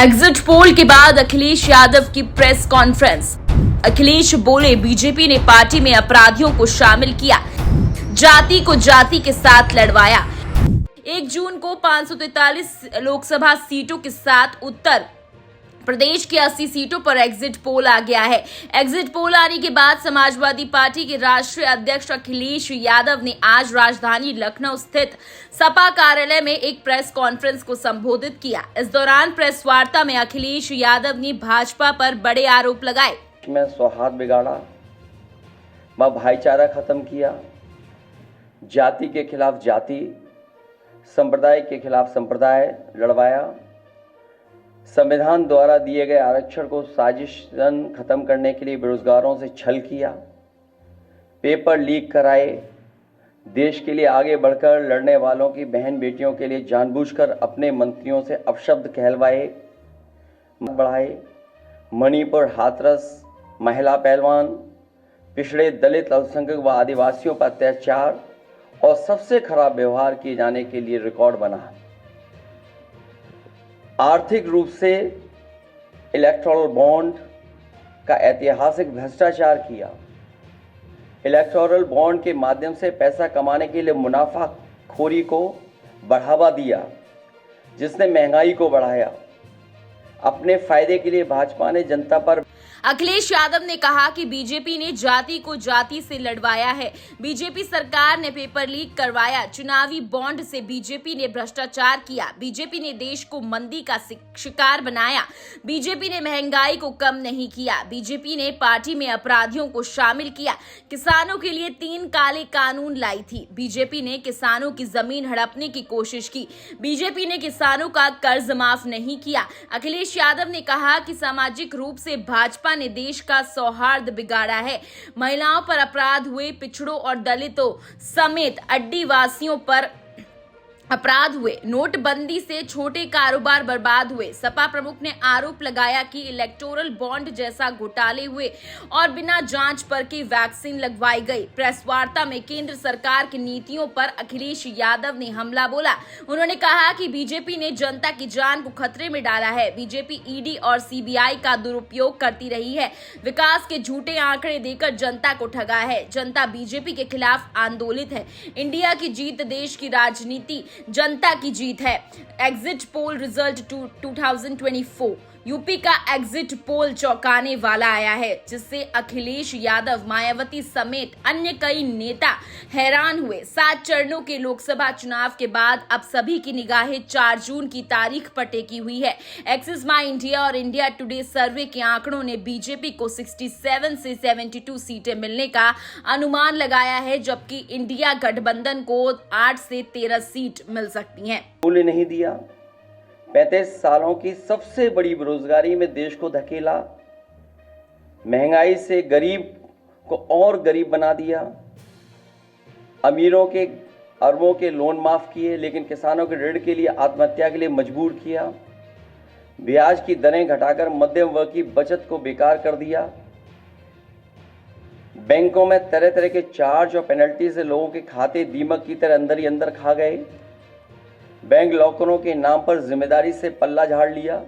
Exit poll के बाद अखिलेश यादव की प्रेस कॉन्फ्रेंस। अखिलेश बोले, बीजेपी ने पार्टी में अपराधियों को शामिल किया, जाति को जाति के साथ लड़वाया। 1 जून को 543 लोकसभा सीटों के साथ उत्तर प्रदेश की 80 सीटों पर एग्जिट पोल आ गया है। एग्जिट पोल आने के बाद समाजवादी पार्टी के राष्ट्रीय अध्यक्ष अखिलेश यादव ने आज राजधानी लखनऊ स्थित सपा कार्यालय में एक प्रेस कॉन्फ्रेंस को संबोधित किया। इस दौरान प्रेस वार्ता में अखिलेश यादव ने भाजपा पर बड़े आरोप लगाए। मैं सौहार्द बिगाड़ा, मैं भाईचारा खत्म किया, जाति के खिलाफ जाति, संप्रदाय के खिलाफ संप्रदाय लड़वाया, संविधान द्वारा दिए गए आरक्षण को साजिशन खत्म करने के लिए बेरोजगारों से छल किया, पेपर लीक कराए, देश के लिए आगे बढ़कर लड़ने वालों की बहन बेटियों के लिए जानबूझकर अपने मंत्रियों से अपशब्द कहलवाए बढ़ाए, मणिपुर हाथरस, महिला पहलवान, पिछड़े दलित, अल्पसंख्यक व आदिवासियों पर अत्याचार और सबसे खराब व्यवहार किए जाने के लिए रिकॉर्ड बना। आर्थिक रूप से इलेक्टोरल बॉन्ड का ऐतिहासिक भ्रष्टाचार किया, इलेक्टोरल बॉन्ड के माध्यम से पैसा कमाने के लिए मुनाफाखोरी को बढ़ावा दिया, जिसने महंगाई को बढ़ाया। अपने फायदे के लिए भाजपा ने जनता पर अखिलेश यादव ने कहा कि बीजेपी ने जाति को जाति से लड़वाया है। बीजेपी सरकार ने पेपर लीक करवाया, चुनावी बॉन्ड से बीजेपी ने भ्रष्टाचार किया, बीजेपी ने देश को मंदी का शिकार बनाया, बीजेपी ने महंगाई को कम नहीं किया, बीजेपी ने पार्टी में अपराधियों को शामिल किया, किसानों के लिए 3 काले कानून लाई थी, बीजेपी ने किसानों की जमीन हड़पने की कोशिश की, बीजेपी ने किसानों का कर्ज माफ नहीं किया। अखिलेश यादव ने कहा कि सामाजिक रूप से भाजपा ने देश का सौहार्द बिगाड़ा है, महिलाओं पर अपराध हुए, पिछड़ों और दलितों समेत अड्डीवासियों पर अपराध हुए, नोटबंदी से छोटे कारोबार बर्बाद हुए। सपा प्रमुख ने आरोप लगाया कि इलेक्टोरल बॉन्ड जैसा घोटाले हुए और बिना जांच पर की वैक्सीन लगवाई गई। प्रेस वार्ता में केंद्र सरकार की नीतियों पर अखिलेश यादव ने हमला बोला। उन्होंने कहा कि बीजेपी ने जनता की जान को खतरे में डाला है, बीजेपी ईडी और सीबीआई का दुरुपयोग करती रही है, विकास के झूठे आंकड़े देकर जनता को ठगा है, जनता बीजेपी के खिलाफ आंदोलित है। इंडिया की जीत देश की राजनीति जनता की जीत है। एग्जिट पोल रिजल्ट 2024 यूपी का एग्जिट पोल चौंकाने वाला आया है, जिससे अखिलेश यादव, मायावती समेत अन्य कई नेता हैरान हुए। 7 चरणों के लोकसभा चुनाव के बाद अब सभी की निगाहें 4 जून की तारीख पर टेकी हुई है। एक्सिस माई इंडिया और इंडिया टुडे सर्वे के आंकड़ों ने बीजेपी को 67 से 72 सीटें मिलने का अनुमान लगाया है, जबकि इंडिया गठबंधन को 8 से 13 सीट मिल सकती हैं। मूल्य नहीं दिया, 35 सालों की सबसे बड़ी बेरोजगारी में देश को धकेला, महंगाई से गरीब को और गरीब बना दिया, अमीरों के अरबों के लोन माफ किए, लेकिन किसानों के ऋण के लिए आत्महत्या के लिए मजबूर किया, ब्याज की दरें घटाकर मध्यम वर्ग की बचत को बेकार कर दिया, बैंकों में तरह तरह के चार्ज और पेनल्टी से लोगों के खाते दीमक की तरह अंदर ही अंदर खा गए, बैंक लॉकरों के नाम पर जिम्मेदारी से पल्ला झाड़ लिया,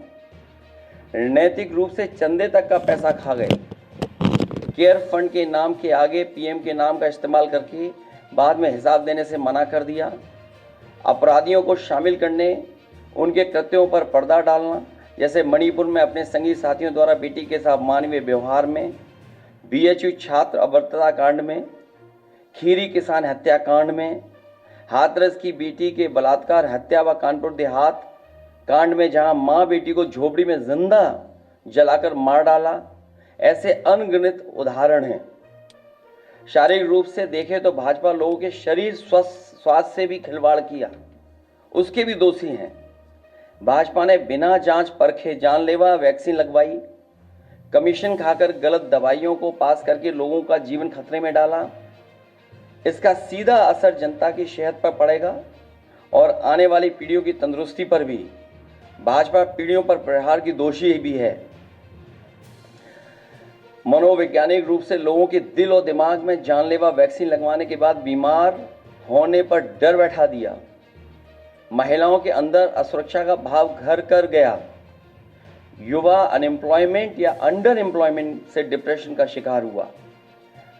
नैतिक रूप से चंदे तक का पैसा खा गए, केयर फंड के नाम के आगे पीएम के नाम का इस्तेमाल करके बाद में हिसाब देने से मना कर दिया, अपराधियों को शामिल करने, उनके कृत्यों पर पर्दा डालना, जैसे मणिपुर में अपने संगी साथियों द्वारा बेटी के साथ मानवीय व्यवहार में, बीएचयू छात्र अभद्रता कांड में, खीरी किसान हत्याकांड में, हाथरस की बेटी के बलात्कार, हत्या व कानपुर देहात कांड में जहां मां बेटी को झोपड़ी में जिंदा जलाकर मार डाला, ऐसे अनगिनत उदाहरण हैं। शारीरिक रूप से देखें तो भाजपा लोगों के शरीर स्वास्थ्य से भी खिलवाड़ किया, उसके भी दोषी हैं। भाजपा ने बिना जांच परखे जानलेवा वैक्सीन लगवाई, कमीशन खाकर गलत दवाइयों को पास करके लोगों का जीवन खतरे में डाला। इसका सीधा असर जनता की सेहत पर पड़ेगा और आने वाली पीढ़ियों की तंदुरुस्ती पर भी। भाजपा पीढ़ियों पर प्रहार की दोषी भी है। मनोवैज्ञानिक रूप से लोगों के दिल और दिमाग में जानलेवा वैक्सीन लगवाने के बाद बीमार होने पर डर बैठा दिया, महिलाओं के अंदर असुरक्षा का भाव घर कर गया, युवा अनएम्प्लॉयमेंट या अंडर एम्प्लॉयमेंट से डिप्रेशन का शिकार हुआ।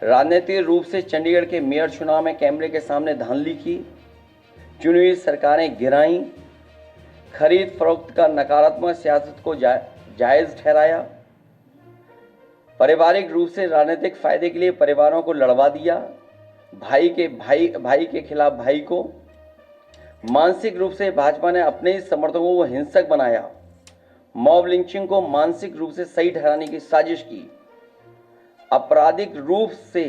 राजनीतिक रूप से चंडीगढ़ के मेयर चुनाव में कैमरे के सामने धांधली की, चुनी हुई सरकारें गिराईं, खरीद फरोख्त का नकारात्मक सियासत को जायज़ ठहराया, पारिवारिक रूप से राजनीतिक फायदे के लिए परिवारों को लड़वा दिया, भाई के खिलाफ भाई को, मानसिक रूप से भाजपा ने अपने ही समर्थकों को हिंसक बनाया, मॉब लिंचिंग को मानसिक रूप से सही ठहराने की साजिश की, आपराधिक रूप से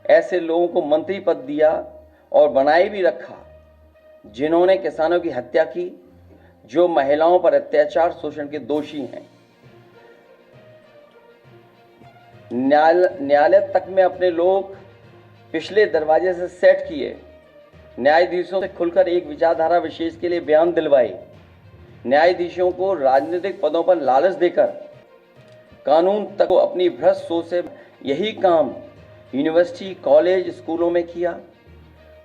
ऐसे लोगों को मंत्री पद दिया और बनाए भी रखा जिन्होंने किसानों की हत्या की, जो महिलाओं पर अत्याचार शोषण के दोषी हैं। न्यायालय तक में अपने लोग पिछले दरवाजे से सेट किए, न्यायाधीशों से खुलकर एक विचारधारा विशेष के लिए बयान दिलवाए, न्यायाधीशों को राजनीतिक पदों पर लालच देकर कानून तक को अपनी भ्रष्ट सोच से यही काम यूनिवर्सिटी, कॉलेज, स्कूलों में किया,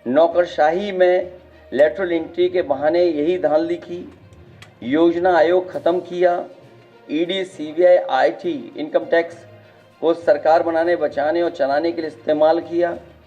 नौकरशाही में लेटरल एंट्री के बहाने यही धांधली की, योजना आयोग खत्म किया, ED, CBI, IT, income tax को सरकार बनाने, बचाने और चलाने के लिए इस्तेमाल किया,